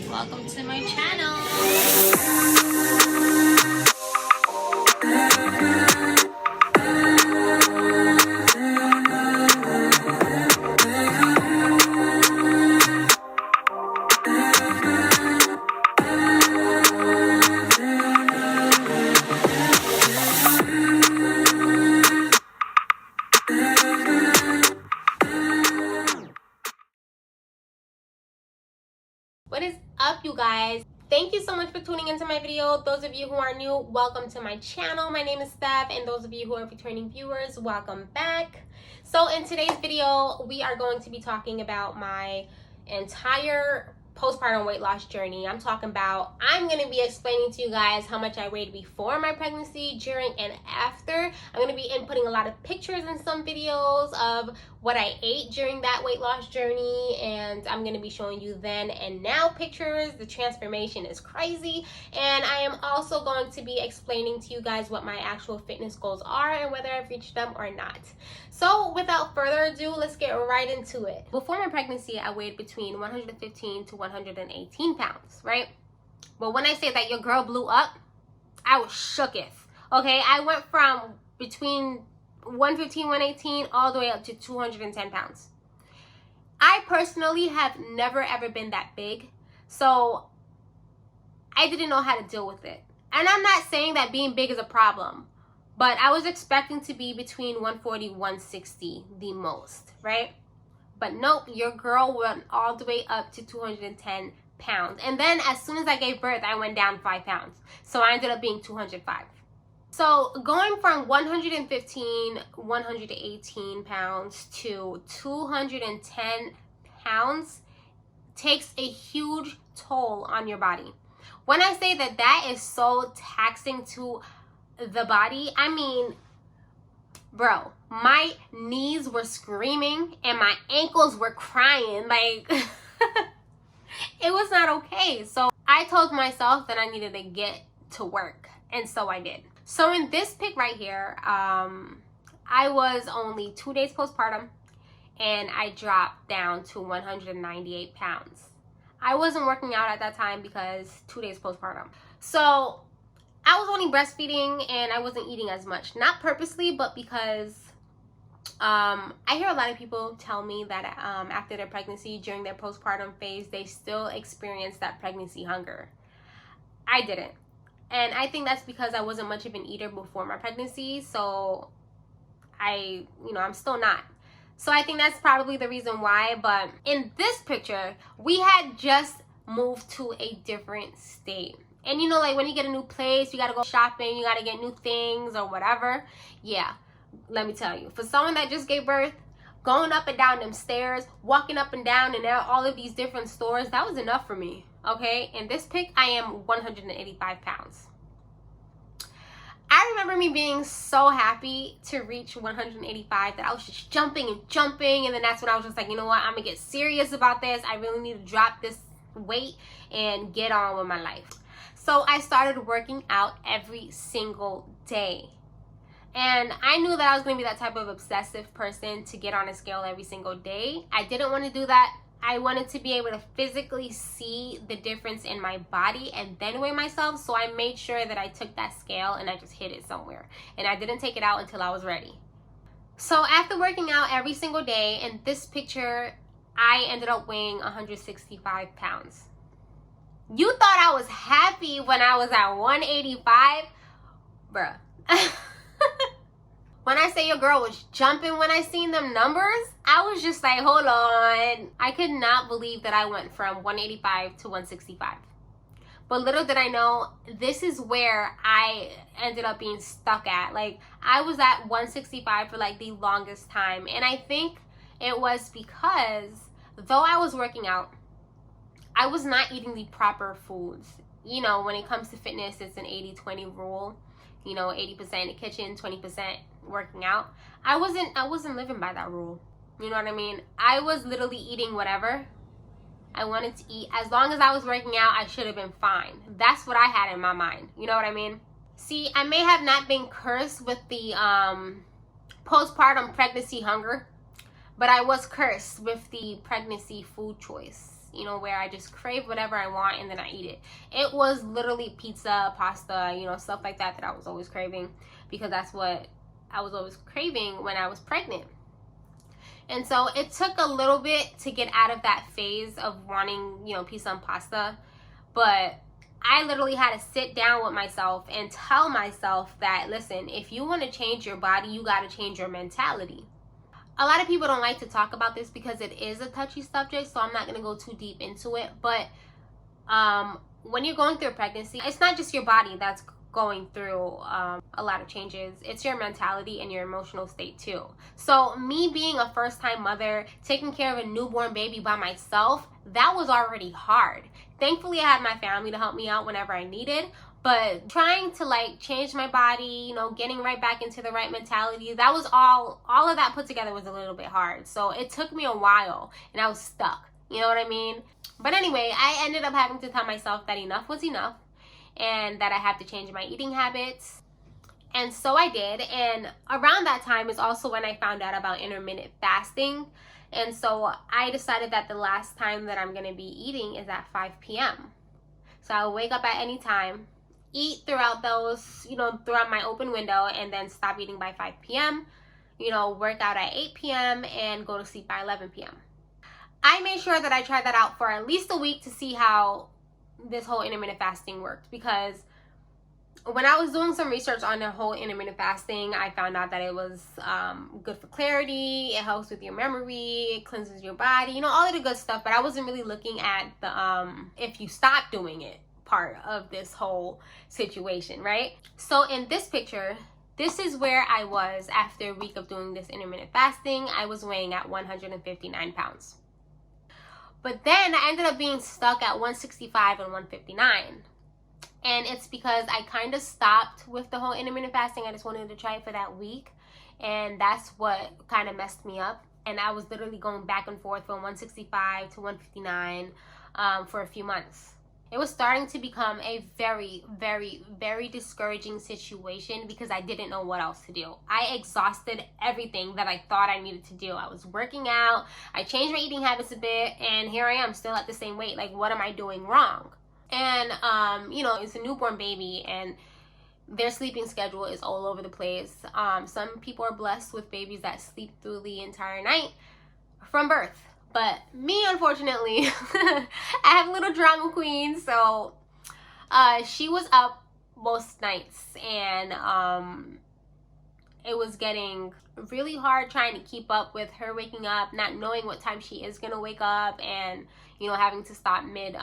Welcome to my channel. What is up, you guys? Thank you so much for tuning into my video. Those of you who are new, welcome to my channel. My name is Steph, and those of you who are returning viewers, welcome back. So in today's video, we are going to be talking about my entire postpartum weight loss journey. I'm going to be explaining to you guys how much I weighed before my pregnancy, during, and after. I'm going to be inputting a lot of pictures in some videos of what I ate during that weight loss journey, and I'm going to be showing you then and now pictures. The transformation is crazy, and I am also going to be explaining to you guys what my actual fitness goals are and whether I've reached them or not. So without further ado, let's get right into it. Before my pregnancy, I weighed between 115 to 118 pounds, right? But when I say that your girl blew up, I was shooketh. Okay, I went from between 115, 118 all the way up to 210 pounds. I personally have never ever been that big, so I didn't know how to deal with it. And I'm not saying that being big is a problem, but I was expecting to be between 140, 160 the most, right? But nope, your girl went all the way up to 210 pounds. And then as soon as I gave birth, I went down 5 pounds. So I ended up being 205. So going from 115, 118 pounds to 210 pounds takes a huge toll on your body. When I say that that is so taxing to the body, I mean, bro, my knees were screaming and my ankles were crying. Like, it was not okay. So I told myself that I needed to get to work, and so I did. So in this pic right here, I was only 2 days postpartum, and I dropped down to 198 pounds. I wasn't working out at that time because 2 days postpartum. So I was only breastfeeding, and I wasn't eating as much. Not purposely, but because I hear a lot of people tell me that after their pregnancy, during their postpartum phase, they still experience that pregnancy hunger. I didn't. And I think that's because I wasn't much of an eater before my pregnancy, so I'm still not. So I think that's probably the reason why. But in this picture, we had just moved to a different state. And you know, like when you get a new place, you gotta go shopping, you gotta get new things or whatever. Yeah, let me tell you, for someone that just gave birth, going up and down them stairs, walking up and down and all of these different stores, that was enough for me. Okay, in this pic, I am 185 pounds. I remember me being so happy to reach 185 that I was just jumping, and then that's when I was just like, you know what, I'm gonna get serious about this. I really need to drop this weight and get on with my life. So I started working out every single day. And I knew that I was going to be that type of obsessive person to get on a scale every single day. I didn't want to do that. I wanted to be able to physically see the difference in my body and then weigh myself. So I made sure that I took that scale and I just hid it somewhere. And I didn't take it out until I was ready. So after working out every single day, in this picture, I ended up weighing 165 pounds. You thought I was happy when I was at 185? Bruh. When I say your girl was jumping when I seen them numbers, I was just like, hold on. I could not believe that I went from 185 to 165. But little did I know, this is where I ended up being stuck at. Like, I was at 165 for like the longest time. And I think it was because though I was working out, I was not eating the proper foods. You know, when it comes to fitness, it's an 80-20 rule. You know, 80% in the kitchen, 20% working out. I wasn't living by that rule. You know what I mean? I was literally eating whatever I wanted to eat. As long as I was working out, I should have been fine. That's what I had in my mind. You know what I mean? See, I may have not been cursed with the postpartum pregnancy hunger, but I was cursed with the pregnancy food choice. you know, where I just crave whatever I want and then I eat it. It was literally pizza, pasta, you know, stuff like that I was always craving, because that's what I was always craving when I was pregnant. And so it took a little bit to get out of that phase of wanting, you know, pizza and pasta. But I literally had to sit down with myself and tell myself that, listen, if you want to change your body, you got to change your mentality. A lot of people don't like to talk about this because it is a touchy subject, so I'm not going to go too deep into it. But when you're going through a pregnancy, it's not just your body that's going through a lot of changes. It's your mentality and your emotional state too. So me being a first-time mother, taking care of a newborn baby by myself, that was already hard. Thankfully, I had my family to help me out whenever I needed. But trying to like change my body, you know, getting right back into the right mentality, that was all of that put together was a little bit hard. So it took me a while and I was stuck. You know what I mean? But anyway, I ended up having to tell myself that enough was enough and that I had to change my eating habits. And so I did. And around that time is also when I found out about intermittent fasting. And so I decided that the last time that I'm going to be eating is at 5 p.m. So I'll wake up at any time, eat throughout those, you know, throughout my open window, and then stop eating by 5 p.m., you know, work out at 8 p.m. and go to sleep by 11 p.m. I made sure that I tried that out for at least a week to see how this whole intermittent fasting worked, because when I was doing some research on the whole intermittent fasting, I found out that it was good for clarity, it helps with your memory, it cleanses your body, you know, all of the good stuff. But I wasn't really looking at the if you stop doing it part of this whole situation, right? So in this picture, this is where I was after a week of doing this intermittent fasting. I was weighing at 159 pounds. But then I ended up being stuck at 165 and 159. And it's because I kind of stopped with the whole intermittent fasting. I just wanted to try it for that week. And that's what kind of messed me up. And I was literally going back and forth from 165 to 159 for a few months. It was starting to become a very, very, very discouraging situation because I didn't know what else to do. I exhausted everything that I thought I needed to do. I was working out, I changed my eating habits a bit, and here I am still at the same weight. Like, what am I doing wrong? And, you know, it's a newborn baby and their sleeping schedule is all over the place. Some people are blessed with babies that sleep through the entire night from birth. But me, unfortunately, I have a little drama queen, so she was up most nights, and it was getting really hard trying to keep up with her waking up, not knowing what time she is gonna wake up, and you know, having to stop mid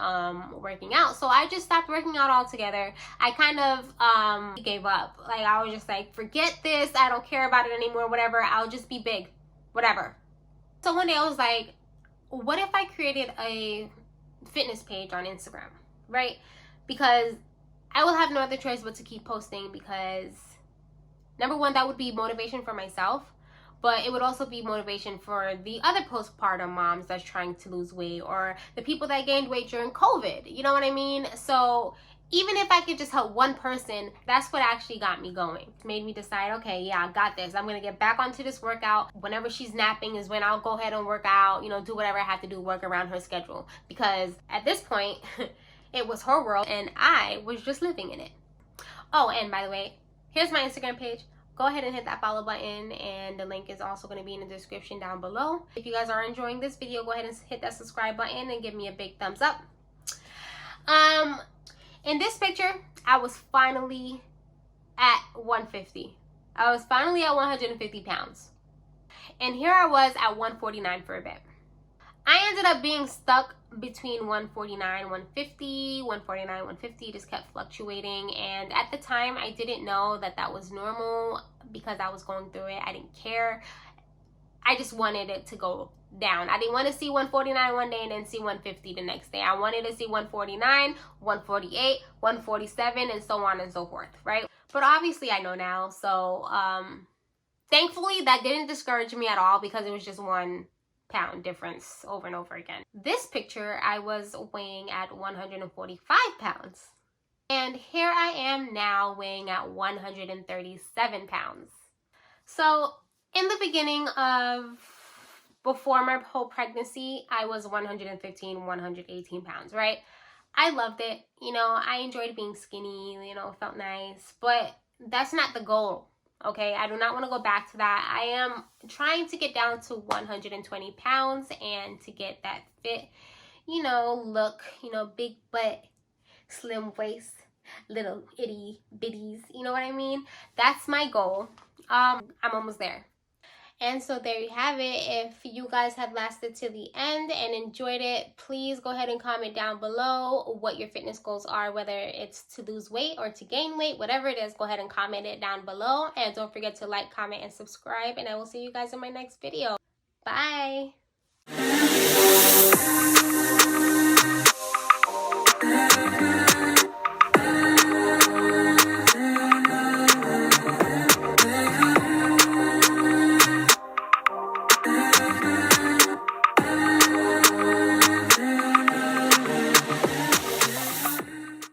working out. So I just stopped working out altogether. I kind of gave up. Like, I was just like, forget this, I don't care about it anymore, whatever, I'll just be big, whatever. So one day I was like, what if I created a fitness page on Instagram, right? Because I will have no other choice but to keep posting, because number one, that would be motivation for myself, but it would also be motivation for the other postpartum moms that's trying to lose weight, or the people that gained weight during COVID, you know what I mean? So even if I could just help one person, that's what actually got me going. It made me decide, okay, yeah, I got this. I'm gonna get back onto this workout. Whenever she's napping is when I'll go ahead and work out, you know, do whatever I have to do, work around her schedule. Because at this point, it was her world and I was just living in it. Oh, and by the way, here's my Instagram page. Go ahead and hit that follow button, and the link is also going to be in the description down below. If you guys are enjoying this video, go ahead and hit that subscribe button and give me a big thumbs up. In this picture, I was finally at 150. I was finally at 150 pounds. And here I was at 149 for a bit. I ended up being stuck between 149, 150, 149, 150, just kept fluctuating. And at the time, I didn't know that that was normal because I was going through it. I didn't care. I just wanted it to go down. I didn't want to see 149 one day and then see 150 the next day. I wanted to see 149, 148, 147, and so on and so forth, right? But obviously I know now, so thankfully that didn't discourage me at all, because it was just 1 pound difference over and over again. This picture, I was weighing at 145 pounds. And here I am now weighing at 137 pounds. So in the beginning of before my whole pregnancy, I was 115, 118 pounds, right? I loved it. You know, I enjoyed being skinny, you know, felt nice, but that's not the goal. Okay, I do not want to go back to that. I am trying to get down to 120 pounds and to get that fit, you know, look, you know, big butt, slim waist, little itty bitties, you know what I mean? That's my goal. I'm almost there. And so there you have it. If you guys have lasted to the end and enjoyed it, please go ahead and comment down below what your fitness goals are, whether it's to lose weight or to gain weight, whatever it is, go ahead and comment it down below. And don't forget to like, comment, and subscribe. And I will see you guys in my next video. Bye.